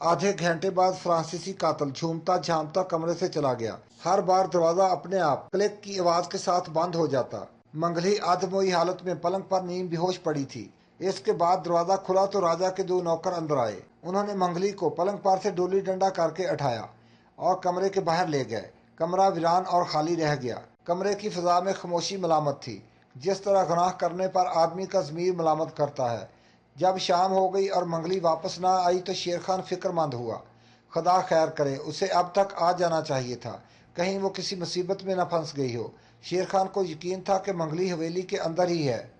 आधे घंटे बाद फ्रांसीसी कातिल झूमता झामता कमरे से चला गया। हर बार दरवाजा अपने आप क्लिक की आवाज के साथ बंद हो जाता। मंगली अधमोई हालत में पलंग पर नीम बेहोश पड़ी थी। इसके बाद दरवाजा खुला तो राजा के दो नौकर अंदर आए। उन्होंने मंगली को पलंग पर से डोली डंडा करके उठाया और कमरे के बाहर ले गए। कमरा वीरान और खाली रह गया। कमरे की फिजा में खामोशी मलामत थी, जिस तरह गुनाह करने पर आदमी का ज़मीर मलामत करता है। जब शाम हो गई और मंगली वापस ना आई तो शेर खान फिक्रमंद हुआ। खुदा खैर करे, उसे अब तक आ जाना चाहिए था, कहीं वो किसी मुसीबत में न फंस गई हो। शेर खान को यकीन था कि मंगली हवेली के अंदर ही है।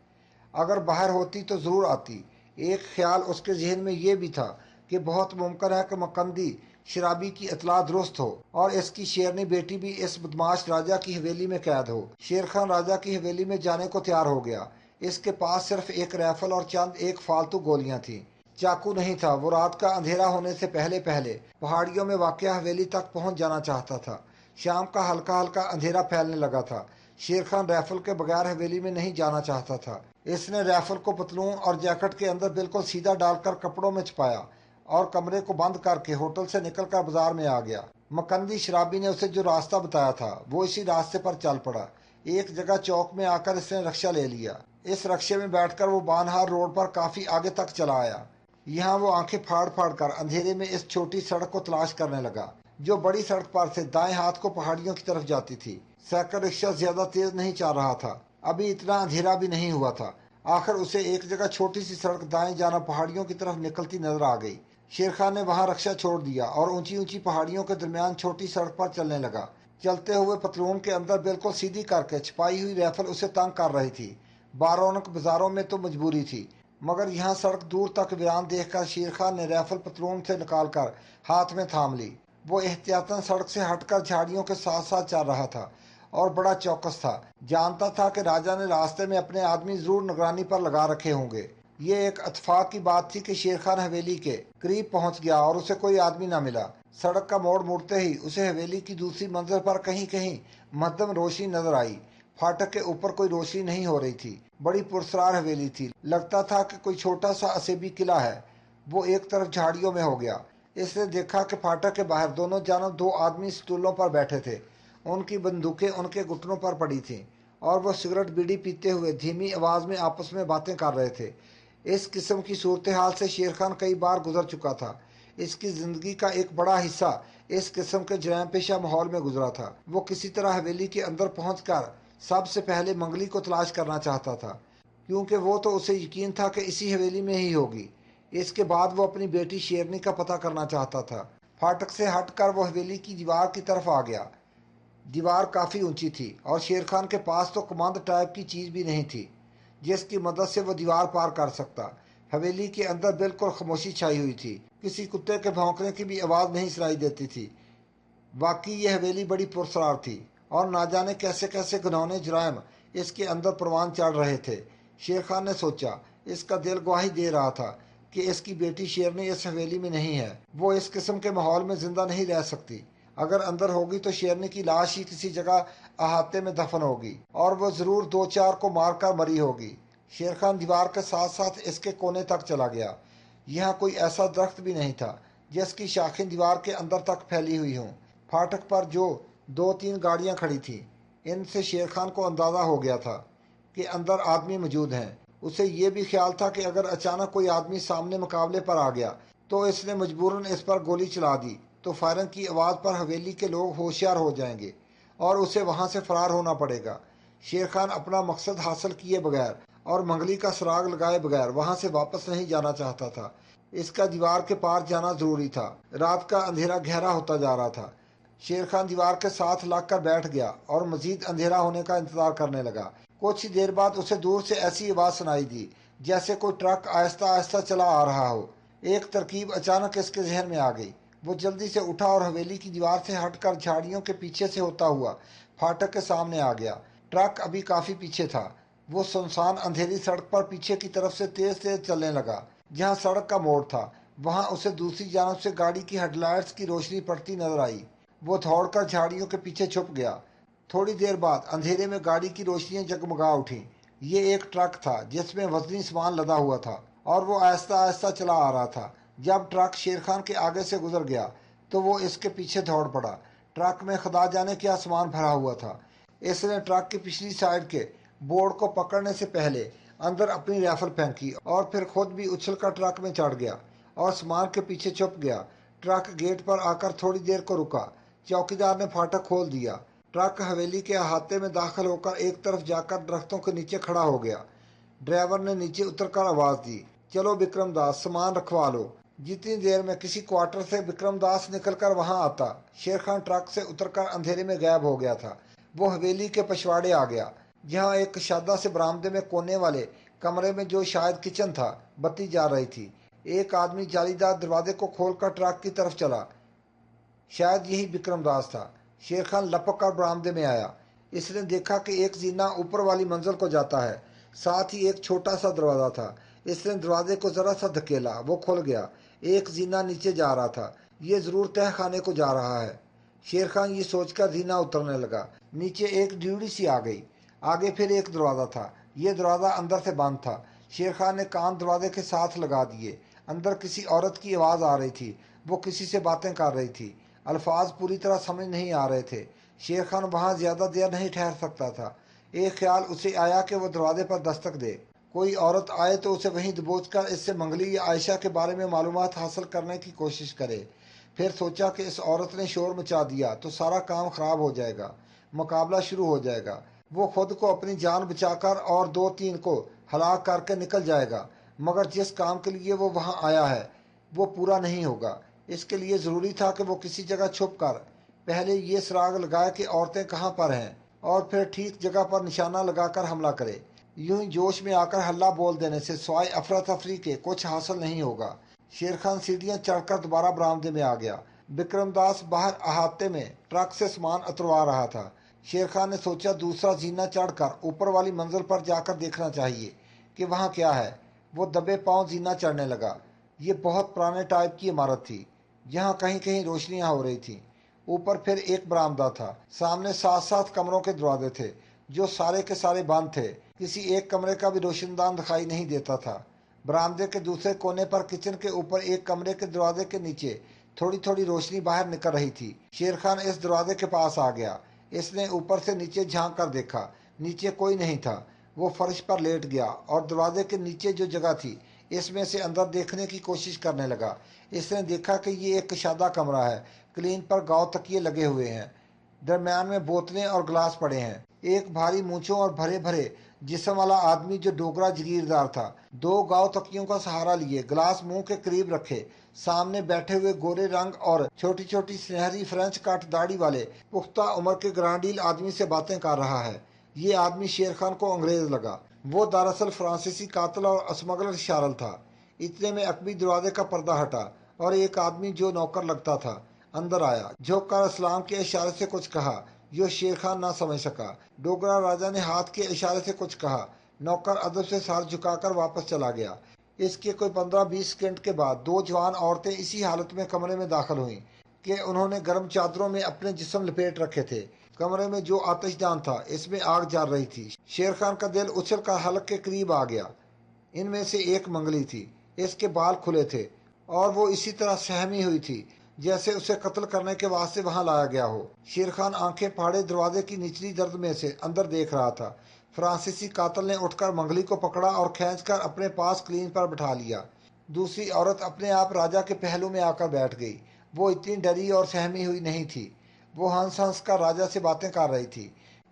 अगर बाहर होती तो ज़रूर आती। एक ख्याल उसके जहन में ये भी था कि बहुत मुमकिन है कि मकंदी शराबी की इतला दुरुस्त हो और इसकी शेरनी बेटी भी इस बदमाश राजा की हवेली में कैद हो। शेर खान राजा की हवेली में जाने को तैयार हो गया। इसके पास सिर्फ एक राइफल और चंद एक फालतू गोलियां थीं। चाकू नहीं था। वो रात का अंधेरा होने से पहले पहले पहाड़ियों में वाक़या हवेली तक पहुंच जाना चाहता था। शाम का हल्का हल्का अंधेरा फैलने लगा था। शेर खान राइफल के बगैर हवेली में नहीं जाना चाहता था। इसने राइफल को पतलून और जैकेट के अंदर बिल्कुल सीधा डालकर कपड़ों में छुपाया और कमरे को बंद करके होटल से निकलकर बाजार में आ गया। मकंदी शराबी ने उसे जो रास्ता बताया था वो इसी रास्ते पर चल पड़ा। एक जगह चौक में आकर इसने रक्षा ले लिया। इस रक्षे में बैठकर वो बानहार रोड पर काफी आगे तक चला आया। यहाँ वो आंखें फाड़ फाड़ कर अंधेरे में इस छोटी सड़क को तलाश करने लगा, जो बड़ी सड़क पर से दाएं हाथ को पहाड़ियों की तरफ जाती थी। साइकिल रिक्शा ज्यादा तेज नहीं चल रहा था। अभी इतना अंधेरा भी नहीं हुआ था। आखिर उसे एक जगह छोटी सी सड़क दाएं जाना पहाड़ियों की तरफ निकलती नजर आ गई। शेर खान ने वहां रक्षा छोड़ दिया और ऊंची ऊंची पहाड़ियों के दरमियान छोटी सड़क पर चलने लगा। चलते हुए पतलून के अंदर बिल्कुल सीधी करके छिपाई हुई राइफल उसे तंग कर रही थी। बारौनक बाजारों में तो मजबूरी थी, मगर यहाँ सड़क दूर तक वीरान देखकर शेर खान ने राइफल पतलून से निकालकर हाथ में थाम ली। वो एहतियातन सड़क से हटकर झाड़ियों के साथ साथ चल रहा था और बड़ा चौकस था। जानता था कि राजा ने रास्ते में अपने आदमी जरूर निगरानी पर लगा रखे होंगे। ये एक इत्तेफाक की बात थी कि शेर खान हवेली के करीब पहुंच गया और उसे कोई आदमी न मिला। सड़क का मोड़ मुड़ते ही उसे हवेली की दूसरी मंजिल पर कहीं कहीं मध्यम रोशनी नजर आई। फाटक के ऊपर कोई रोशनी नहीं हो रही थी। बड़ी पुरस्कार हवेली थी। लगता था कि कोई छोटा सा असेबी किला है। वो एक तरफ झाड़ियों में हो गया। इसने देखा कि फाटक के बाहर दोनों जानब दो आदमी स्टूलों पर बैठे थे। उनकी बंदूकें उनके घुटनों पर पड़ी थीं और वो सिगरेट बीड़ी पीते हुए धीमी आवाज में आपस में बातें कर रहे थे। इस किस्म की सूरत हाल से शेर खान कई बार गुजर चुका था। इसकी जिंदगी का एक बड़ा हिस्सा इस किस्म के जराम पेशा माहौल में गुजरा था। वो किसी तरह हवेली के अंदर पहुंचकर सबसे पहले मंगली को तलाश करना चाहता था, क्योंकि वो तो उसे यकीन था कि इसी हवेली में ही होगी। इसके बाद वो अपनी बेटी शेरनी का पता करना चाहता था। फाटक से हटकर वो हवेली की दीवार की तरफ आ गया। दीवार काफी ऊंची थी और शेर खान के पास तो कमांद टाइप की चीज भी नहीं थी जिसकी मदद से वो दीवार पार कर सकता। हवेली के अंदर बिल्कुल खामोशी छाई हुई थी। किसी कुत्ते के भौंकने की भी आवाज नहीं सुनाई देती थी। वाकई ये हवेली बड़ी पुरस्कार थी और ना जाने कैसे कैसे घिनौने जुराइम इसके अंदर परवान चढ़ रहे थे। शेर खान ने सोचा, इसका दिल गवाही दे रहा था कि इसकी बेटी शेरनी इस हवेली में नहीं है। वो इस किस्म के माहौल में जिंदा नहीं रह सकती। अगर अंदर होगी तो शेरनी की लाश ही किसी जगह अहाते में दफन होगी और वो जरूर दो चार को मारकर मरी होगी। शेर खान दीवार के साथ साथ इसके कोने तक चला गया। यहाँ कोई ऐसा दरख्त भी नहीं था जिसकी शाखें दीवार के अंदर तक फैली हुई हों। फाटक पर जो दो तीन गाड़ियां खड़ी थीं, इनसे शेर खान को अंदाजा हो गया था कि अंदर आदमी मौजूद हैं। उसे ये भी ख्याल था कि अगर अचानक कोई आदमी सामने मुकाबले पर आ गया तो इसने मजबूरन इस पर गोली चला दी तो फायरिंग की आवाज़ पर हवेली के लोग होशियार हो जाएंगे और उसे वहां से फरार होना पड़ेगा। शेर खान अपना मकसद हासिल किए बगैर और मंगली का सुराग लगाए बगैर वहां से वापस नहीं जाना चाहता था। इसका दीवार के पार जाना जरूरी था। रात का अंधेरा गहरा होता जा रहा था। शेर खान दीवार के साथ लगकर बैठ गया और मजीद अंधेरा होने का इंतजार करने लगा। कुछ ही देर बाद उसे दूर से ऐसी आवाज सुनाई दी जैसे कोई ट्रक आहिस्ता आहिस्ता चला आ रहा हो। एक तरकीब अचानक इसके जहन में आ गई। वो जल्दी से उठा और हवेली की दीवार से हटकर झाड़ियों के पीछे से होता हुआ फाटक के सामने आ गया। ट्रक अभी काफी पीछे था। वो सुनसान अंधेरी सड़क पर पीछे की तरफ से तेज तेज चलने लगा। जहाँ सड़क का मोड़ था वहां उसे दूसरी जानब से गाड़ी की हेडलाइट्स की रोशनी पड़ती नजर आई। वो दौड़कर झाड़ियों के पीछे छुप गया। थोड़ी देर बाद अंधेरे में गाड़ी की रोशनियां जगमगा उठी। ये एक ट्रक था जिसमें वजनी सामान लदा हुआ था और वो आहिस्ता आहिस्ता चला आ रहा था। جب ٹرک شیر خان کے آگے سے گزر گیا تو وہ اس کے پیچھے دوڑ پڑا۔ ٹرک میں خدا جانے کیا سامان بھرا ہوا تھا۔ اس نے ٹرک کی پچھلی سائیڈ کے بورڈ کو پکڑنے سے پہلے اندر اپنی رائفل پھینکی اور پھر خود بھی اچھل کر ٹرک میں چڑھ گیا اور سامان کے پیچھے چھپ گیا۔ ٹرک گیٹ پر آ کر تھوڑی دیر کو رکا۔ چوکیدار نے پھاٹک کھول دیا۔ ٹرک حویلی کے احاطے میں داخل ہو کر ایک طرف جا کر درختوں کے نیچے کھڑا ہو گیا۔ ڈرائیور نے نیچے اتر کر آواز دی، چلو بکرم داس، سامان رکھوا لو۔ جتنی دیر میں کسی کوارٹر سے بکرم داس نکل کر وہاں آتا، شیر خان ٹرک سے اتر کر اندھیرے میں غائب ہو گیا تھا۔ وہ حویلی کے پچھواڑے آ گیا، جہاں ایک کشادہ سے برآمدے میں کونے والے کمرے میں جو شاید کچن تھا، بتی جا رہی تھی۔ ایک آدمی جالی دار دروازے کو کھول کر ٹرک کی طرف چلا۔ شاید یہی بکرم داس تھا۔ شیر خان لپک کر برآمدے میں آیا۔ اس نے دیکھا کہ ایک زینہ اوپر والی منزل کو جاتا ہے، ساتھ ہی ایک چھوٹا سا دروازہ تھا۔ اس نے دروازے کو ذرا سا دھکیلا، وہ کھل گیا۔ ایک زینہ نیچے جا رہا تھا۔ یہ ضرور تہہ خانے کو جا رہا ہے، شیر خان یہ سوچ کر زینہ اترنے لگا۔ نیچے ایک ڈیوڑی سی آ گئی۔ آگے پھر ایک دروازہ تھا۔ یہ دروازہ اندر سے بند تھا۔ شیر خان نے کان دروازے کے ساتھ لگا دیے۔ اندر کسی عورت کی آواز آ رہی تھی۔ وہ کسی سے باتیں کر رہی تھی۔ الفاظ پوری طرح سمجھ نہیں آ رہے تھے۔ شیر خان وہاں زیادہ دیر نہیں ٹھہر سکتا تھا۔ ایک خیال اسے آیا کہ وہ دروازے پر دستک دے۔ کوئی عورت آئے تو اسے وہیں دبوچ کر اس سے منگلی یا عائشہ کے بارے میں معلومات حاصل کرنے کی کوشش کرے۔ پھر سوچا کہ اس عورت نے شور مچا دیا تو سارا کام خراب ہو جائے گا، مقابلہ شروع ہو جائے گا۔ وہ خود کو اپنی جان بچا کر اور 2-3 کو ہلاک کر کے نکل جائے گا، مگر جس کام کے لیے وہ وہاں آیا ہے وہ پورا نہیں ہوگا۔ اس کے لیے ضروری تھا کہ وہ کسی جگہ چھپ کر پہلے یہ سراغ لگائے کہ عورتیں کہاں پر ہیں، اور پھر ٹھیک جگہ پر نشانہ لگا کر حملہ کرے۔ یوں ہی جوش میں آ کر ہلہ بول دینے سے سوائے افراتفری کے کچھ حاصل نہیں ہوگا۔ شیر خان سیڑھیاں چڑھ کر دوبارہ برآمدے میں آ گیا۔ بکرم داس باہر احاطے میں ٹرک سے سامان اتروا رہا تھا۔ شیر خان نے سوچا دوسرا زینہ چڑھ کر اوپر والی منزل پر جا کر دیکھنا چاہیے کہ وہاں کیا ہے۔ وہ دبے پاؤں زینہ چڑھنے لگا۔ یہ بہت پرانے ٹائپ کی عمارت تھی، یہاں کہیں کہیں روشنیاں ہو رہی تھیں۔ اوپر پھر ایک برآمدہ تھا۔ سامنے 7 کمروں کے دروازے تھے جو سارے کے سارے بند تھے۔ کسی ایک کمرے کا بھی روشن دان دکھائی نہیں دیتا تھا۔ برآمدے کے دوسرے کونے پر کچن کے اوپر ایک کمرے کے دروازے کے نیچے تھوڑی تھوڑی روشنی باہر نکل رہی تھی۔ شیر خان اس دروازے کے پاس آ گیا۔ اس نے اوپر سے نیچے جھانک کر دیکھا، نیچے کوئی نہیں تھا۔ وہ فرش پر لیٹ گیا اور دروازے کے نیچے جو جگہ تھی اس میں سے اندر دیکھنے کی کوشش کرنے لگا۔ اس نے دیکھا کہ یہ ایک کشادہ کمرہ ہے۔ کلین پر گاؤ تکیے لگے ہوئے ہیں، درمیان میں بوتلیں اور گلاس پڑے ہیں۔ ایک بھاری مونچھوں اور بھرے بھرے جسم والا آدمی جو ڈوگرا جگیردار تھا، 2 گاؤ تکیوں کا سہارا لیے، گلاس منہ کے قریب رکھے، سامنے بیٹھے ہوئے گورے رنگ اور چھوٹی چھوٹی سنہری فرینچ کٹ داڑھی والے پختہ عمر کے گرانڈیل آدمی سے باتیں کر رہا ہے۔ یہ آدمی شیر خان کو انگریز لگا۔ وہ دراصل فرانسیسی قاتل اور اسمگلر شارل تھا۔ اتنے میں عقبی دروازے کا پردہ ہٹا اور ایک آدمی جو نوکر لگتا تھا اندر آیا۔ جھک کر اسلام کے اشارے سے کچھ کہا جو شیر خان نہ سمجھ سکا۔ ڈوگرا راجا نے ہاتھ کے اشارے سے کچھ کہا۔ نوکر ادب سے سر جھکا کر واپس چلا گیا۔ اس کے کوئی 15-20 سیکنڈ کے بعد 2 جوان عورتیں اسی حالت میں کمرے میں داخل ہوئیں کہ انہوں نے گرم چادروں میں اپنے جسم لپیٹ رکھے تھے۔ کمرے میں جو آتش دان تھا اس میں آگ جل رہی تھی۔ شیر خان کا دل اچھل کر حلق کے قریب آ گیا۔ ان میں سے ایک منگلی تھی۔ اس کے بال کھلے تھے اور وہ اسی طرح سہمی ہوئی تھی جیسے اسے قتل کرنے کے واسطے وہاں لایا گیا ہو۔ شیر خان آنکھیں پھاڑے دروازے کی نچلی زرد میں سے اندر دیکھ رہا تھا۔ فرانسیسی قاتل نے اٹھ کر منگلی کو پکڑا اور کھینچ کر اپنے پاس کلین پر بٹھا لیا۔ دوسری عورت اپنے آپ راجا کے پہلو میں آ کر بیٹھ گئی۔ وہ اتنی ڈری اور سہمی ہوئی نہیں تھی۔ وہ ہنس ہنس کر راجا سے باتیں کر رہی تھی۔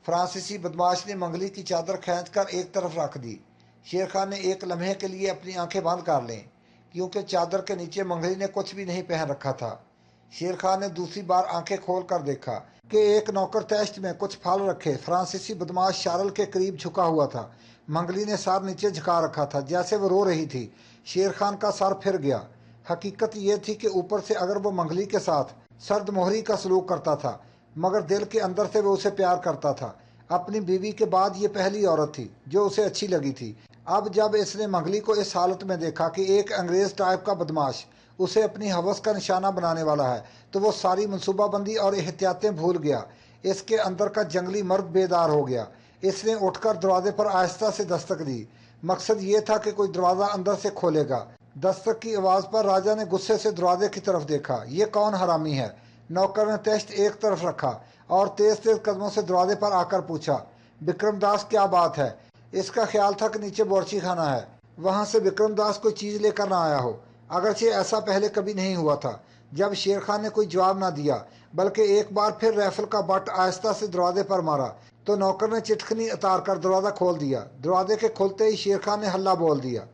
فرانسیسی بدماش نے منگلی کی چادر کھینچ کر ایک طرف رکھ دی۔ شیر خان نے ایک لمحے کے لیے اپنی آنکھیں بند کر لیں کیونکہ چادر کے نیچے منگلی نے کچھ بھی نہیں پہن رکھا تھا۔ شیر خان نے دوسری بار آنکھیں کھول کر دیکھا کہ ایک نوکر تیشت میں کچھ پھل رکھے فرانسیسی بدماش شارل کے قریب جھکا ہوا تھا۔ منگلی نے سر نیچے جھکا رکھا تھا جیسے وہ رو رہی تھی۔ شیر خان کا سر پھر گیا۔ حقیقت یہ تھی کہ اوپر سے اگر وہ منگلی کے ساتھ سرد مہری کا سلوک کرتا تھا مگر دل کے اندر سے وہ اسے پیار کرتا تھا۔ اپنی بیوی کے بعد یہ پہلی عورت تھی جو اسے اچھی لگی تھی۔ اب جب اس نے منگلی کو اس حالت میں دیکھا کہ ایک انگریز ٹائپ کا بدماش اسے اپنی ہوس کا نشانہ بنانے والا ہے تو وہ ساری منصوبہ بندی اور احتیاطیں بھول گیا۔ اس کے اندر کا جنگلی مرد بیدار ہو گیا۔ اس نے اٹھ کر دروازے پر آہستہ سے دستک دی۔ مقصد یہ تھا کہ کوئی دروازہ اندر سے کھولے گا۔ दस्तक की आवाज पर राजा ने गुस्से से दरवाजे की तरफ देखा। ये कौन हरामी है? नौकर ने टेस्ट एक तरफ रखा और तेज तेज कदमों से दरवाजे पर आकर पूछा, विक्रमदास क्या बात है? इसका ख्याल था कि नीचे बोर्ची खाना है, वहां से विक्रमदास कोई चीज लेकर ना आया हो। अगरचे ऐसा पहले कभी नहीं हुआ था। जब शेर खान ने कोई जवाब ना दिया बल्कि एक बार फिर राइफल का बट आहिस्ता से दरवाजे पर मारा तो नौकर ने चिटखनी उतार कर दरवाजा खोल दिया। दरवाजे के खुलते ही शेर खान ने हल्ला बोल दिया।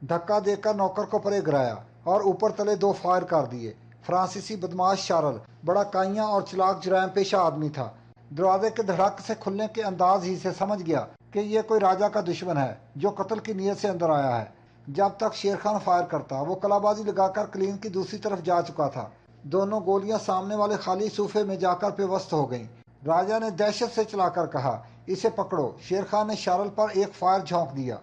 धक्का देकर नौकर को परे गिराया और ऊपर तले 2 फायर कर दिए। फ्रांसीसी बदमाश शारल बड़ा काइयां और चलाक जुराम पेशा आदमी था। दरवाजे के धड़क से खुलने के अंदाज ही से समझ गया कि यह कोई राजा का दुश्मन है जो कत्ल की नीयत से अंदर आया है। जब तक शेर खान फायर करता वो कलाबाजी लगाकर क्लीन की दूसरी तरफ जा चुका था। दोनों गोलियां सामने वाले खाली सूफे में जाकर पेवस्त हो गईं। राजा ने दहशत से चलाकर कहा, इसे पकड़ो। शेर खान ने शारल पर एक फायर झोंक दिया,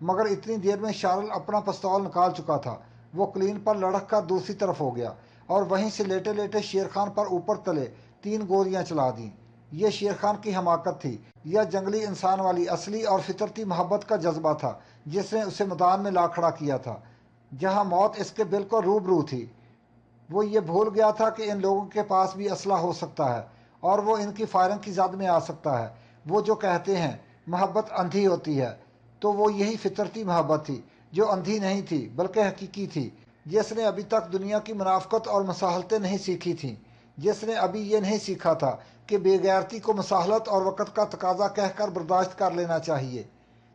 मगर इतनी देर में शारल अपना पिस्तौल निकाल चुका था। वो क्लीन पर लड़क कर दूसरी तरफ हो गया और वहीं से लेटे लेटे शेर खान पर ऊपर तले 3 गोलियां चला दी। ये शेर खान की हमाकत थी। यह जंगली इंसान वाली असली और फितरती मोहब्बत का जज्बा था जिसने उसे मैदान में ला खड़ा किया था जहां मौत इसके बिल्कुल रूबरू थी। वो ये भूल गया था कि इन लोगों के पास भी असला हो सकता है और वो इनकी फायरिंग की जद में आ सकता है। वो जो कहते हैं मोहब्बत अंधी होती है, तो वो यही फितरती मोहब्बत थी जो अंधी नहीं थी बल्कि हकीकी थी, जिसने अभी तक दुनिया की मुनाफकत और मसाहलतें नहीं सीखी थीं, जिसने अभी ये नहीं सीखा था कि बेगैरती को मसाहलत और वक़्त का तकाजा कहकर बर्दाश्त कर लेना चाहिए।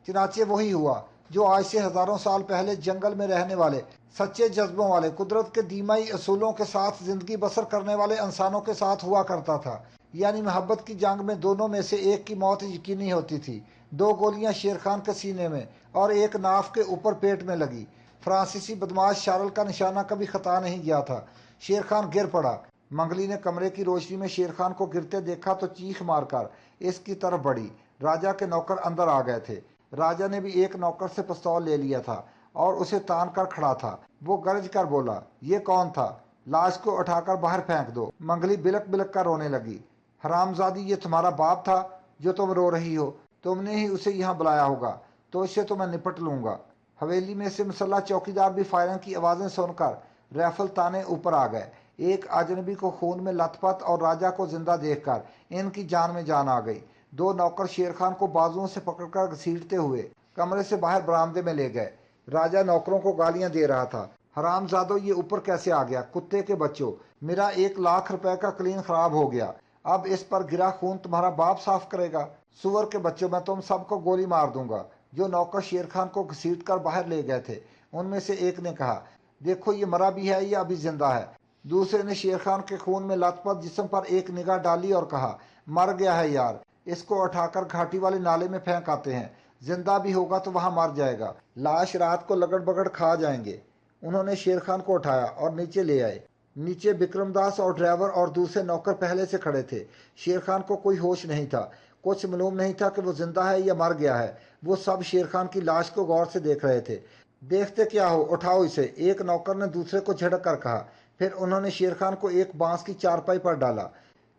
चनाचे वही हुआ जो आज से हज़ारों साल पहले जंगल में रहने वाले सच्चे जज्बों वाले कुदरत के दीमाई असूलों के साथ ज़िंदगी बसर करने वाले इंसानों के साथ हुआ करता था। यानी मोहब्बत की जंग में दोनों में से एक की मौत यकीनी होती थी। 2 गोलियां शेर खान के सीने में और एक नाफ के ऊपर पेट में लगी। फ्रांसीसी बदमाश शारल का निशाना कभी खता नहीं गया था। शेर खान गिर पड़ा। मंगली ने कमरे की रोशनी में शेर खान को गिरते देखा तो चीख मारकर इसकी तरफ बढ़ी। राजा के नौकर अंदर आ गए थे। राजा ने भी एक नौकर से पिस्तौल ले लिया था और उसे तान कर खड़ा था। वो गरज कर बोला, ये कौन था? लाश को उठाकर बाहर फेंक दो। मंगली बिलक बिलक कर रोने लगी। हरामजादी, ये तुम्हारा बाप था जो तुम रो रही हो। तुमने ही उसे यहाँ बुलाया होगा, तो इससे तो मैं निपट लूंगा। हवेली में से मुसल्ला चौकीदार भी फायरिंग की आवाजें सुनकर राइफल ताने ऊपर आ गए। एक अजनबी को खून में लथपथ और राजा को जिंदा देखकर इनकी जान में जान आ गई। 2 नौकर शेर खान को बाजुओं से पकड़कर घसीटते हुए कमरे से बाहर बरामदे में ले गए। राजा नौकरों को गालियां दे रहा था, हरामजादो ये ऊपर कैसे आ गया? कुत्ते के बच्चों, मेरा 1 लाख रुपए का क्लीन खराब हो गया। अब इस पर गिरा खून तुम्हारा बाप साफ करेगा। सुअर के बच्चों, मैं तुम सबको गोली मार दूंगा। जो नौकर शेर खान को घसीट कर बाहर ले गए थे उनमें से एक ने कहा, देखो ये मरा भी है या अभी जिंदा है। दूसरे ने शेर खान के खून में लथपथ जिस्म पर एक निगाह डाली और कहा, मर गया है यार, इसको उठाकर घाटी वाले नाले में फेंक आते हैं। जिंदा भी होगा तो वहां मर जाएगा, लाश रात को लगड़ बगड़ खा जाएंगे। उन्होंने शेर खान को उठाया और नीचे ले आए। नीचे विक्रमदास और ड्राइवर और दूसरे नौकर पहले से खड़े थे। शेर खान को कोई होश नहीं था, कुछ मालूम नहीं था कि वो जिंदा है या मर गया है। वो सब शेर खान की लाश को गौर से देख रहे थे। देखते क्या हो, उठाओ इसे, एक नौकर ने दूसरे को झड़क कर कहा। फिर उन्होंने शेर खान को एक बांस की चारपाई पर डाला।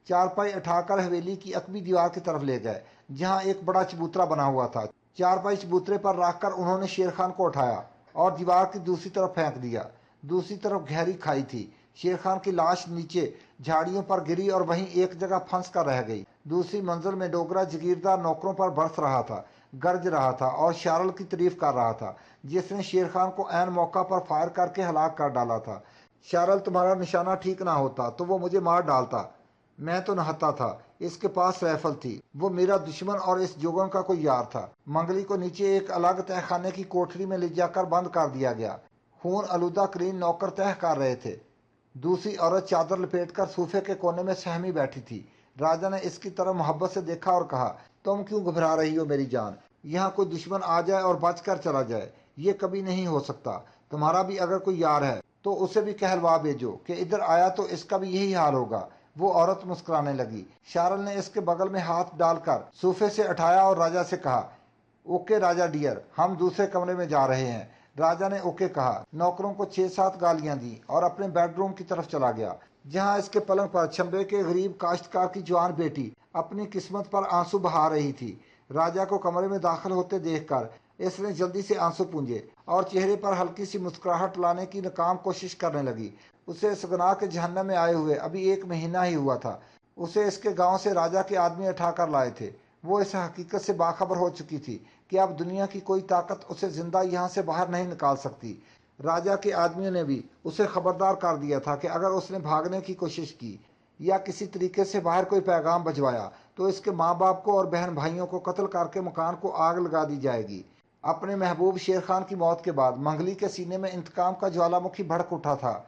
चारपाई उठाकर हवेली की अकबी दीवार की तरफ ले गए जहां एक बड़ा चबूतरा बना हुआ था। चारपाई चबूतरे पर रखकर उन्होंने शेर खान को उठाया और दीवार की दूसरी तरफ फेंक दिया। दूसरी तरफ गहरी खाई थी। शेर खान की लाश नीचे झाड़ियों पर गिरी और वहीं एक जगह फंस कर रह गई। दूसरी मंजिल में डोगरा जगीरदार नौकरों पर बरस रहा था, गर्ज रहा था और शारल की तारीफ कर रहा था जिसने शेर खान को ऐन मौका पर फायर करके हलाक कर डाला था। शारल, तुम्हारा निशाना ठीक ना होता तो वो मुझे मार डालता। मैं तो नहाता था, इसके पास राइफल थी। वो मेरा दुश्मन और इस जोगन का कोई यार था। मंगली को नीचे एक अलग तहखाने की कोठरी में ले जाकर बंद कर दिया गया। खून आलूदा क्लीन नौकर तह कर रहे थे। दूसरी औरत चादर लपेटकर सोफे के कोने में सहमी बैठी थी। राजा ने इसकी तरफ मोहब्बत से देखा और कहा, तुम क्यों घबरा रही हो मेरी जान? यहाँ कोई दुश्मन आ जाए और बच कर चला जाए, ये कभी नहीं हो सकता। तुम्हारा भी अगर कोई यार है तो उसे भी कहलवा भेजो कि इधर आया तो इसका भी यही हाल होगा। वो औरत मुस्कुराने लगी। शारल ने इसके बगल में हाथ डालकर सोफे से उठाया और राजा से कहा, ओके राजा डियर, हम दूसरे कमरे में जा रहे हैं। राजा ने ओके कहा, नौकरों को 6-7 गालियां दी और अपने बेडरूम की तरफ चला गया जहां इसके पलंग पर छंबे के गरीब काश्तकार की जवान बेटी अपनी किस्मत पर आंसू बहा रही थी। राजा को कमरे में दाखिल होते देखकर اس نے جلدی سے آنسو پونجے اور چہرے پر ہلکی سی مسکراہٹ لانے کی ناکام کوشش کرنے لگی۔ اسے اس گناہ کے جہنم میں آئے ہوئے ابھی 1 مہینہ ہی ہوا تھا۔ اسے اس کے گاؤں سے راجا کے آدمی اٹھا کر لائے تھے۔ وہ اس حقیقت سے باخبر ہو چکی تھی کہ اب دنیا کی کوئی طاقت اسے زندہ یہاں سے باہر نہیں نکال سکتی۔ راجا کے آدمیوں نے بھی اسے خبردار کر دیا تھا کہ اگر اس نے بھاگنے کی کوشش کی یا کسی طریقے سے باہر کوئی پیغام بھجوایا تو اس کے ماں باپ کو اور بہن بھائیوں کو قتل کر کے مکان کو آگ لگا دی جائے گی۔ اپنے محبوب شیر خان کی موت کے بعد منگلی کے سینے میں انتقام کا جوالا مکھی بھڑک اٹھا تھا۔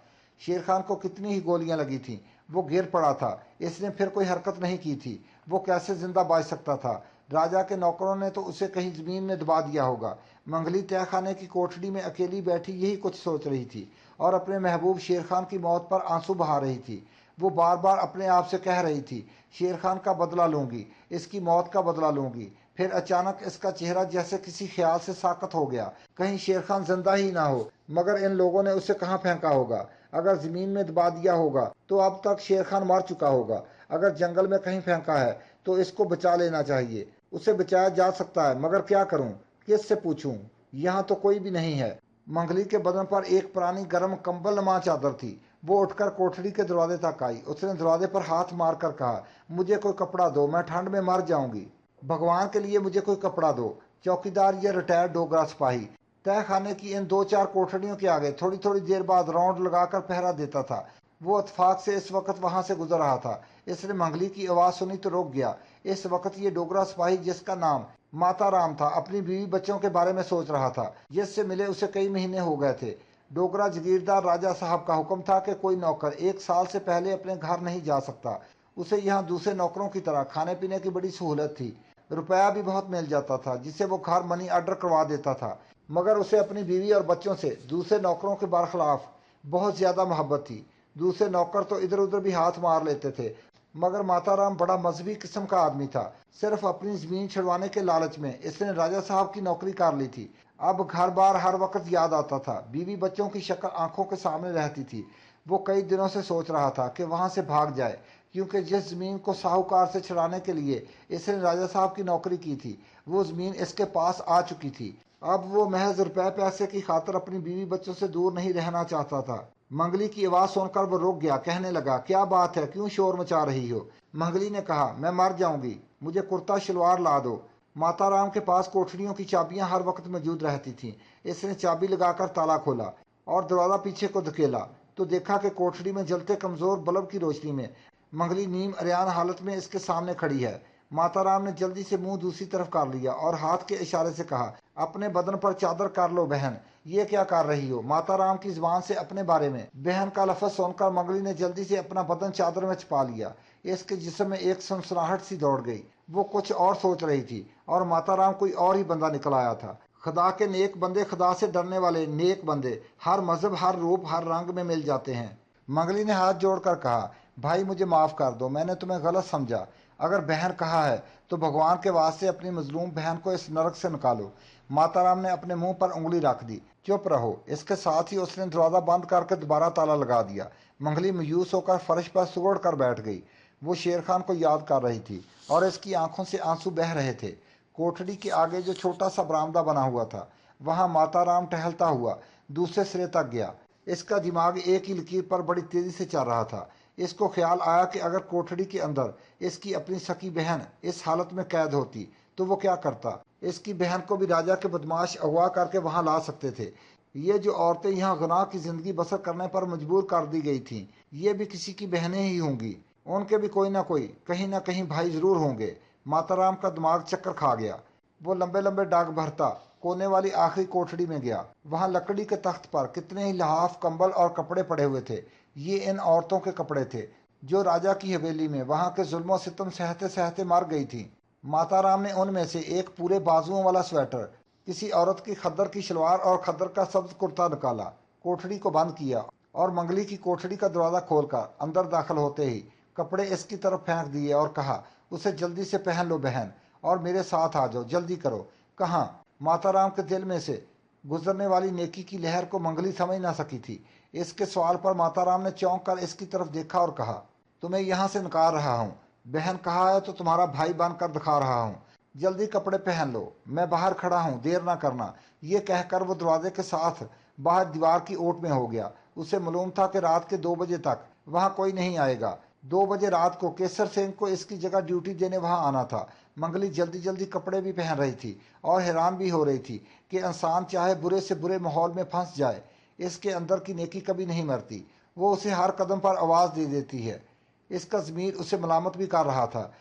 شیر خان کو کتنی ہی گولیاں لگی تھیں، وہ گر پڑا تھا، اس نے پھر کوئی حرکت نہیں کی تھی، وہ کیسے زندہ بچ سکتا تھا؟ راجا کے نوکروں نے تو اسے کہیں زمین میں دبا دیا ہوگا۔ منگلی تہہ خانے کی کوٹھڑی میں اکیلی بیٹھی یہی کچھ سوچ رہی تھی اور اپنے محبوب شیر خان کی موت پر آنسو بہا رہی تھی۔ وہ بار بار اپنے آپ سے کہہ رہی تھی، شیر خان کا بدلہ لوں گی، اس کی موت کا بدلہ لوں گی۔ پھر اچانک اس کا چہرہ جیسے کسی خیال سے ساکت ہو گیا۔ کہیں شیر خان زندہ ہی نہ ہو، مگر ان لوگوں نے اسے کہاں پھینکا ہوگا؟ اگر زمین میں دبا دیا ہوگا تو اب تک شیر خان مر چکا ہوگا۔ اگر جنگل میں کہیں پھینکا ہے تو اس کو بچا لینا چاہیے۔ اسے بچایا جا سکتا ہے، مگر کیا کروں؟ کس سے پوچھوں؟ یہاں تو کوئی بھی نہیں ہے۔ منگلی کے بدن پر ایک پرانی گرم کمبل نما چادر تھی۔ وہ اٹھ کر کوٹھڑی کے دروازے تک آئی۔ اس نے دروازے پر ہاتھ مار کر کہا، مجھے کوئی کپڑا دو، میں ٹھنڈ میں مر جاؤں گی۔ بھگوان کے لیے مجھے کوئی کپڑا دو۔ چوکیدار یہ ریٹائرڈ ڈوگرا سپاہی تہہ خانے کی ان 2-4 کوٹھڑیوں کے آگے تھوڑی تھوڑی دیر بعد راؤنڈ لگا کر پہرا دیتا تھا۔ وہ اتفاق سے اس وقت وہاں سے گزر رہا تھا۔ اس نے منگلی کی آواز سنی تو رک گیا۔ اس وقت یہ ڈوگرا سپاہی جس کا نام ماتا رام تھا اپنی بیوی بچوں کے بارے میں سوچ رہا تھا، جس سے ملے اسے کئی مہینے ہو گئے تھے۔ ڈوگرا جگیردار راجہ صاحب کا حکم تھا کہ کوئی نوکر 1 سال سے پہلے اپنے گھر نہیں جا سکتا۔ اسے یہاں دوسرے نوکروں کی طرح کھانے پینے کی بڑی سہولت تھی، روپیہ بھی بہت مل جاتا تھا جسے وہ گھر منی آرڈر کروا دیتا تھا، مگر اسے اپنی بیوی اور بچوں سے دوسرے نوکروں کے برخلاف بہت زیادہ محبت تھی۔ دوسرے نوکر تو ادھر ادھر بھی ہاتھ مار لیتے تھے، مگر ماتا رام بڑا مذہبی قسم کا آدمی تھا۔ صرف اپنی زمین چھڑوانے کے لالچ میں اس نے راجہ صاحب کی نوکری کر لی تھی۔ اب گھر بار ہر وقت یاد آتا تھا، بیوی بچوں کی شکل آنکھوں کے سامنے رہتی تھی۔ وہ کئی دنوں سے سوچ رہا تھا کہ وہاں سے بھاگ جائے، کیونکہ جس زمین کو ساہوکار سے چھڑانے کے لیے اس نے راجہ صاحب کی نوکری کی تھی وہ زمین اس کے پاس آ چکی تھی۔ اب وہ محض روپے پیسے کی خاطر اپنی بیوی بچوں سے دور نہیں رہنا چاہتا تھا۔ منگلی کی آواز سن کر وہ رک گیا، کہنے لگا، کیا بات ہے، کیوں شور مچا رہی ہو؟ منگلی نے کہا، میں مر جاؤں گی، مجھے کرتا شلوار لا دو۔ ماتا رام کے پاس کوٹھڑیوں کی چابیاں ہر وقت موجود رہتی تھیں۔ اس نے چابی لگا کر تالا کھولا اور دروازہ پیچھے کو دھکیلا تو دیکھا کہ کوٹھڑی میں جلتے کمزور بلب کی روشنی میں منگلی نیم اریان حالت میں اس کے سامنے کھڑی ہے۔ ماتا رام نے جلدی سے منہ دوسری طرف کر لیا اور ہاتھ کے اشارے سے کہا، اپنے بدن پر چادر کر لو بہن، یہ کیا کر رہی ہو؟ ماتا رام کی زبان سے اپنے بارے میں بہن کا لفظ سن کر منگلی نے جلدی سے اپنا بدن چادر میں چھپا لیا۔ اس کے جسم میں ایک سنسناہٹ سی دوڑ گئی۔ وہ کچھ اور سوچ رہی تھی اور ماتا رام کوئی اور ہی بندہ نکل آیا تھا۔ خدا کے نیک بندے، خدا سے ڈرنے والے نیک بندے ہر مذہب، ہر روپ، ہر رنگ میں مل جاتے ہیں۔ منگلی نے ہاتھ جوڑ کر کہا، بھائی مجھے معاف کر دو، میں نے تمہیں غلط سمجھا۔ اگر بہن کہا ہے تو بھگوان کے واسطے اپنی مظلوم بہن کو اس نرک سے نکالو۔ ماتا رام نے اپنے منہ پر انگلی رکھ دی، چپ رہو۔ اس کے ساتھ ہی اس نے دروازہ بند کر کے دوبارہ تالا لگا دیا۔ منگلی مایوس ہو کر فرش پر سگڑ کر بیٹھ گئی۔ وہ شیر خان کو یاد کر رہی تھی اور اس کی آنکھوں سے آنسو بہہ رہے تھے۔ کوٹھڑی کے آگے جو چھوٹا سا برآمدہ بنا ہوا تھا وہاں ماتا رام ٹہلتا ہوا دوسرے سرے تک گیا۔ اس کا دماغ ایک ہی لکیر پر بڑی تیزی سے چل رہا تھا۔ اس کو خیال آیا کہ اگر کوٹھڑی کے اندر اس کی اپنی سکی بہن اس حالت میں قید ہوتی تو وہ کیا کرتا؟ اس کی بہن کو بھی راجا کے بدماش اغوا کر کے وہاں لا سکتے تھے۔ یہ جو عورتیں یہاں گناہ کی زندگی بسر کرنے پر مجبور کر دی گئی تھیں یہ بھی کسی کی بہنیں ہی ہوں گی، ان کے بھی کوئی نہ کوئی کہیں نہ کہیں بھائی ضرور ہوں گے۔ ماتا رام کا دماغ چکر کھا گیا۔ وہ لمبے لمبے ڈاگ بھرتا کونے والی آخری کوٹھڑی میں گیا۔ وہاں لکڑی کے تخت پر کتنے ہی لحاف، کمبل اور کپڑے پڑے ہوئے تھے۔ یہ ان عورتوں کے کپڑے تھے جو راجا کی حویلی میں وہاں کے ظلم و ستم سہتے سہتے مر گئی تھیں۔ ماتا رام نے ان میں سے ایک پورے بازوؤں والا سویٹر، کسی عورت کی خدر کی شلوار اور خدر کا سبز کرتا نکالا، کوٹھڑی کو بند کیا اور منگلی کی کوٹھڑی کا دروازہ کھول کر اندر داخل ہوتے ہی کپڑے اس کی طرف پھینک دیے اور کہا، اسے جلدی سے پہن لو بہن اور میرے ساتھ آ جاؤ، جلدی کرو۔ کہاں؟ ماتا رام کے دل میں سے گزرنے والی نیکی کی لہر کو منگلی سمجھ نہ سکی تھی۔ اس کے سوال پر ماتا رام نے چونک کر اس کی طرف دیکھا اور کہا، تمہیں یہاں سے نکال رہا ہوں، بہن کہا ہے تو تمہارا بھائی بن کر دکھا رہا ہوں۔ जल्दी कपड़े पहन लो, मैं बाहर खड़ा हूँ, देर ना करना। ये कहकर वो दरवाजे के साथ बाहर दीवार की ओट में हो गया। उसे मालूम था कि रात के 2 बजे तक वहाँ कोई नहीं आएगा। 2 बजे रात को केसर सिंह को इसकी जगह ड्यूटी देने वहाँ आना था। मंगली जल्दी जल्दी कपड़े भी पहन रही थी और हैरान भी हो रही थी कि इंसान चाहे बुरे से बुरे माहौल में फंस जाए, इसके अंदर की नेकी कभी नहीं मरती। वो उसे हर कदम पर आवाज़ दे देती है। इसका ज़मीर उसे मलामत भी कर रहा था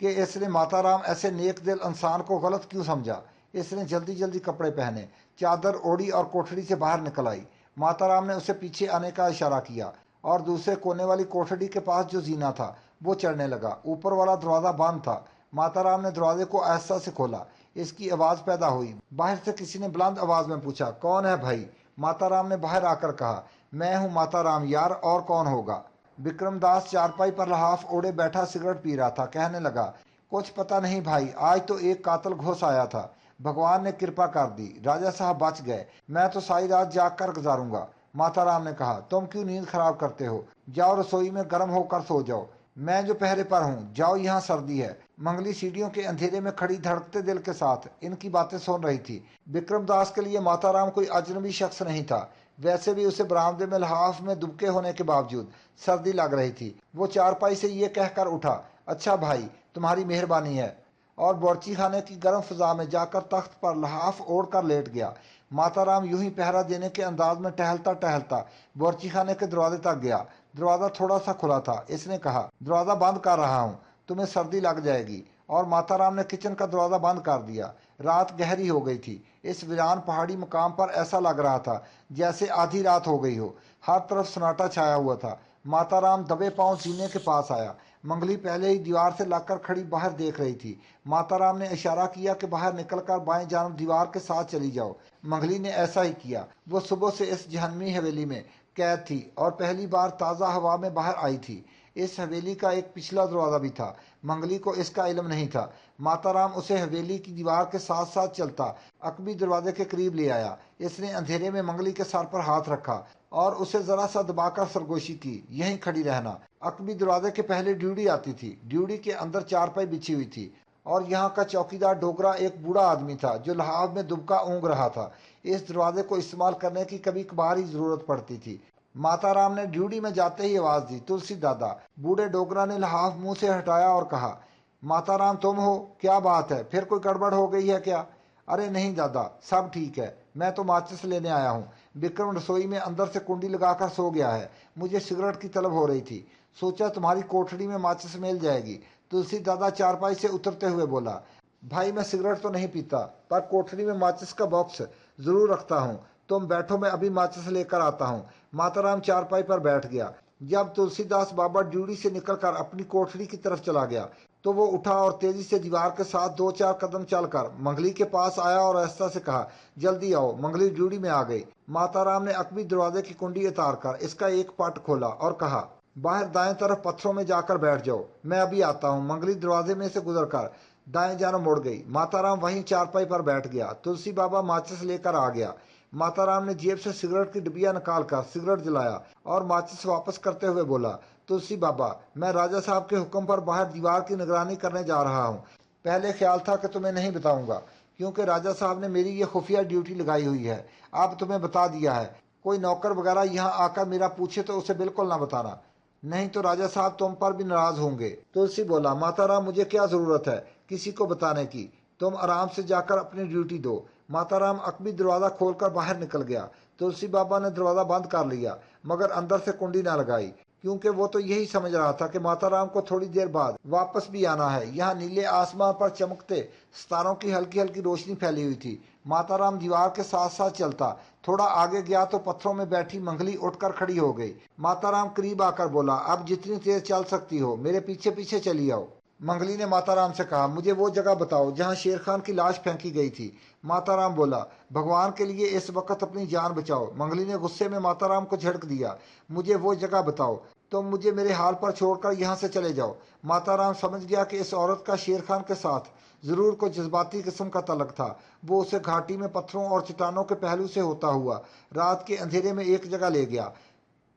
कि इसने माताराम ऐसे नेक दिल इंसान को गलत क्यों समझा। इसने जल्दी जल्दी कपड़े पहने, चादर ओढ़ी और कोठड़ी से बाहर निकल आई। माताराम ने उसे पीछे आने का इशारा किया और दूसरे कोने वाली कोठड़ी के पास जो जीना था वो चढ़ने लगा। ऊपर वाला दरवाज़ा बंद था। माताराम ने दरवाजे को आहिस्ता से खोला। इसकी आवाज़ पैदा हुई। बाहर से किसी ने बुलंद आवाज़ में पूछा, कौन है भाई? माताराम ने बाहर आकर कहा, मैं हूँ माताराम यार, और कौन होगा। विक्रमदास चारपाई पर लहाफ ओढ़े बैठा सिगरेट पी रहा था। कहने लगा, कुछ पता नहीं भाई, आज तो एक कातल घुस आया था। भगवान ने कृपा कर दी, राजा साहब बच गए। मैं तो सारी रात जाग कर गुजारूंगा। माताराम ने कहा, तुम क्यों नींद खराब करते हो? जाओ रसोई में गर्म होकर सो जाओ। मैं जो पहरे पर हूँ, जाओ, यहाँ सर्दी है। मंगली सीढ़ियों के अंधेरे में खड़ी धड़कते दिल के साथ इनकी बातें सुन रही थी। विक्रमदास के लिए माताराम कोई अजनबी शख्स नहीं था। वैसे भी उसे बरामदे में लहाफ में दुबके होने के बावजूद सर्दी लग रही थी। वो चारपाई से ये कहकर उठा, अच्छा भाई, तुम्हारी मेहरबानी है, और बावर्ची खाने की गर्म फिजा में जाकर तख्त पर लहाफ ओढ़ कर लेट गया। माताराम यूं ही पहरा देने के अंदाज में टहलता टहलता बावर्ची खाने के दरवाजे तक गया। दरवाज़ा थोड़ा सा खुला था। इसने कहा, दरवाज़ा बंद कर रहा हूँ, तुम्हें सर्दी लग जाएगी। और माताराम ने किचन का दरवाज़ा बंद कर दिया। रात गहरी हो गई थी। इस वीरान पहाड़ी मकाम पर ऐसा लग रहा था जैसे आधी रात हो गई हो। हर तरफ सन्नाटा छाया हुआ था। माताराम दबे पांव जीने के पास आया। मंगली पहले ही दीवार से लगकर खड़ी बाहर देख रही थी। माताराम ने इशारा किया कि बाहर निकलकर बाएं जानब दीवार के साथ चली जाओ। मंगली ने ऐसा ही किया। वो सुबह से इस जहन्नमी हवेली में कैद थी और पहली बार ताज़ा हवा में बाहर आई थी। इस हवेली का एक पिछला दरवाज़ा भी था। मंगली को इसका इल्म नहीं था। माताराम उसे हवेली की दीवार के साथ साथ चलता अकबी दरवाजे के करीब ले आया। इसने अंधेरे में मंगली के सर पर हाथ रखा और उसे जरा सा दबाकर सरगोशी की, यहीं खड़ी रहना। अकबी दरवाजे के पहले ड्यूडी आती थी। ड्यूडी के अंदर चारपाई बिछी हुई थी और यहाँ का चौकीदार डोगरा एक बूढ़ा आदमी था जो लहाव में दुबका ऊँग रहा था। इस दरवाजे को इस्तेमाल करने की कभी कभार ही जरूरत पड़ती थी। माताराम ने ड्यूडी में जाते ही आवाज दी, तुलसी दादा। बूढ़े डोगरा ने लहाफ मुंह से हटाया और कहा, माताराम तुम हो? क्या बात है, फिर कोई गड़बड़ हो गई है क्या? अरे नहीं दादा, सब ठीक है, मैं तो माचिस लेने आया हूँ। विक्रम रसोई में अंदर से कुंडी लगाकर सो गया है। मुझे सिगरेट की तलब हो रही थी, सोचा तुम्हारी कोठड़ी में माचिस मिल जाएगी। तुलसी दादा चारपाई से उतरते हुए बोला, भाई मैं सिगरेट तो नहीं पीता, पर कोठड़ी में माचिस का बॉक्स जरूर रखता हूँ। तुम बैठो, मैं अभी माचिस लेकर आता हूँ। माताराम चारपाई पर बैठ गया। जब तुलसीदास बाबा ड्यूटी से निकलकर अपनी कोठड़ी की तरफ चला गया तो वो उठा और तेजी से दीवार के साथ 2-4 कदम चलकर मंगली के पास आया और आहिस्ता से कहा, जल्दी आओ। मंगली ड्यूटी में आ गई। माताराम ने अकबी दरवाजे की कुंडी उतार कर इसका एक पट खोला और कहा, बाहर दाएं तरफ पत्थरों में जाकर बैठ जाओ, मैं अभी आता हूँ। मंगली दरवाजे में से गुजरकर दाएं जानब मुड़ गई। माताराम वहीं चारपाई पर बैठ गया। तुलसी बाबा माचिस लेकर आ गया। माताराम ने जेब से सिगरेट की डिबिया निकाल कर सिगरेट जलाया और माचिस वापस करते हुए बोला, तुलसी बाबा, मैं राजा साहब के हुक्म पर बाहर दीवार की निगरानी करने जा रहा हूँ। पहले ख्याल था कि तुम्हें नहीं बताऊंगा, क्योंकि राजा साहब ने मेरी ये खुफिया ड्यूटी लगाई हुई है। अब तुम्हें बता दिया है। कोई नौकर वगैरह यहाँ आकर मेरा पूछे तो उसे बिल्कुल ना बताना, नहीं तो राजा साहब तुम पर भी नाराज होंगे। तुलसी बोला, माताराम मुझे क्या जरूरत है किसी को बताने की, तुम आराम से जाकर अपनी ड्यूटी दो। माताराम अकबी दरवाजा खोलकर बाहर निकल गया। तुलसी बाबा ने दरवाजा बंद कर लिया मगर अंदर से कुंडी ना लगाई, क्योंकि वो तो यही समझ रहा था कि माताराम को थोड़ी देर बाद वापस भी आना है। यहाँ नीले आसमान पर चमकते सितारों की हल्की हल्की रोशनी फैली हुई थी। माताराम दीवार के साथ साथ चलता। थोड़ा आगे गया तो पत्थरों में बैठी मंगली उठकर खड़ी हो गई। माताराम करीब आकर बोला, अब जितनी तेज चल सकती हो मेरे पीछे पीछे चली आओ। मंगली ने माताराम से कहा, मुझे वो जगह बताओ जहाँ शेर खान की लाश फेंकी गई थी। माताराम बोला, भगवान के लिए इस वक्त अपनी जान बचाओ। मंगली ने गुस्से में माताराम को झड़क दिया, मुझे वो जगह बताओ, तुम मुझे मेरे हाल पर छोड़कर यहाँ से चले जाओ। माताराम समझ गया कि इस औरत का शेर खान के साथ जरूर कोई जज्बाती किस्म का तलक था। वो उसे घाटी में पत्थरों और चट्टानों के पहलू से होता हुआ रात के अंधेरे में एक जगह ले गया।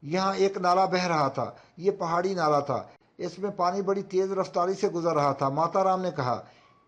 यहाँ एक नाला बह रहा था। ये पहाड़ी नाला था। इसमें पानी बड़ी तेज रफ्तारी से गुजर रहा था। माताराम ने कहा,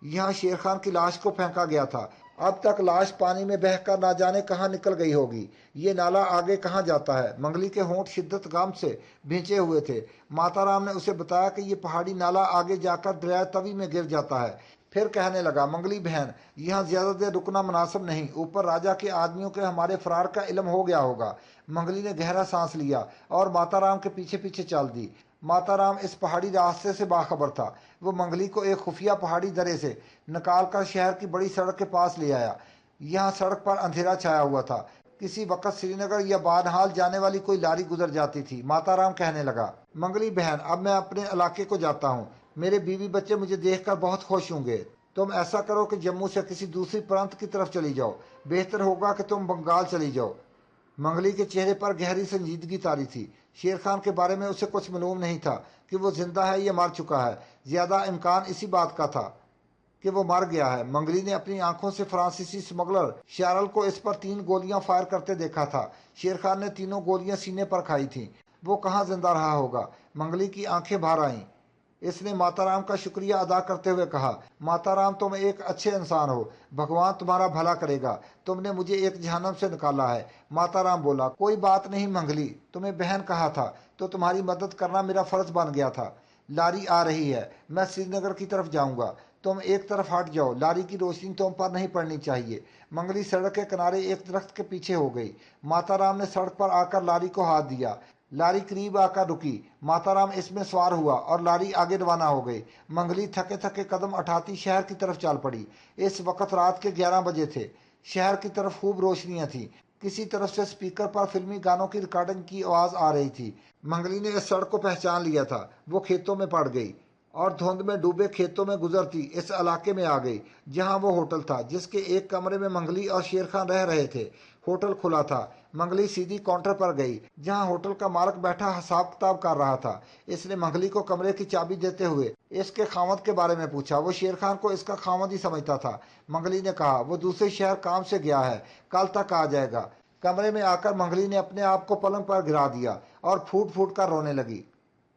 यहाँ शेर खान की लाश को फेंका गया था। अब तक लाश पानी में बहकर ना जाने कहाँ निकल गई होगी। ये नाला आगे कहाँ जाता है? मंगली के होंठ शिद्दत गम से भींचे हुए थे। माताराम ने उसे बताया कि ये पहाड़ी नाला आगे जाकर दरिया तवी में गिर जाता है। फिर कहने लगा, मंगली बहन, यहाँ ज्यादा देर रुकना मुनासिब नहीं। ऊपर राजा के आदमियों के हमारे फरार का इल्म हो गया होगा। मंगली ने गहरा सांस लिया और माताराम के पीछे पीछे चल दी। माताराम इस पहाड़ी रास्ते से बाखबर था। वो मंगली को एक खुफिया पहाड़ी दरे से निकाल कर शहर की बड़ी सड़क के पास ले आया। यहाँ सड़क पर अंधेरा छाया हुआ था। किसी वक्त श्रीनगर या बानहाल जाने वाली कोई लारी गुजर जाती थी। माताराम कहने लगा, मंगली बहन, अब मैं अपने इलाके को जाता हूँ। मेरे बीवी बच्चे मुझे देखकर बहुत खुश होंगे। तुम ऐसा करो कि जम्मू से किसी दूसरी प्रांत की तरफ चली जाओ। बेहतर होगा कि तुम बंगाल चली जाओ। मंगली के चेहरे पर गहरी संजीदगी तारी थी। शेर खान के बारे में उसे कुछ मालूम नहीं था कि वो जिंदा है या मर चुका है। ज्यादा इम्कान इसी बात का था कि वो मर गया है। मंगली ने अपनी आंखों से फ्रांसीसी स्मगलर शारल को इस पर 3 गोलियां फायर करते देखा था। शेर खान ने तीनों गोलियां सीने पर खाई थीं। वो कहाँ जिंदा रहा होगा? मंगली की आंखें भर आईं। इसने माताराम का शुक्रिया अदा करते हुए कहा, माताराम, तुम एक अच्छे इंसान हो। भगवान तुम्हारा भला करेगा। तुमने मुझे एक जहन्नम से निकाला है। माताराम बोला, कोई बात नहीं मंगली, तुम्हें बहन कहा था तो तुम्हारी मदद करना मेरा फर्ज बन गया था। लारी आ रही है, मैं श्रीनगर की तरफ जाऊंगा। तुम एक तरफ हट जाओ, लारी की रोशनी तुम पर नहीं पड़नी चाहिए। मंगली सड़क के किनारे एक दरख्त के पीछे हो गई। माताराम ने सड़क पर आकर लारी को हाथ दिया। लारी करीब आकर रुकी। माताराम इसमें सवार हुआ और लारी आगे रवाना हो गई। मंगली थके थके कदम उठाती शहर की तरफ चल पड़ी। इस वक्त रात के 11 बजे थे। शहर की तरफ खूब रोशनियां थी। किसी तरफ से स्पीकर पर फिल्मी गानों की रिकॉर्डिंग की आवाज आ रही थी। मंगली ने इस सड़क को पहचान लिया था। वो खेतों में पड़ गई और धुंध में डूबे खेतों में गुजरती इस इलाके में आ गई जहां वो होटल था, जिसके एक कमरे में मंगली और शेर खान रह रहे थे। होटल खुला था। मंगली सीधी काउंटर पर गई जहां होटल का मालिक बैठा हिसाब किताब कर रहा था। इसने मंगली को कमरे की चाबी देते हुए इसके खामद के बारे में पूछा। वो शेर खान को इसका खामद ही समझता था। मंगली ने कहा, वो दूसरे शहर काम से गया है, कल तक आ जाएगा। कमरे में आकर मंगली ने अपने आप को पलंग पर गिरा दिया और फूट फूट कर रोने लगी।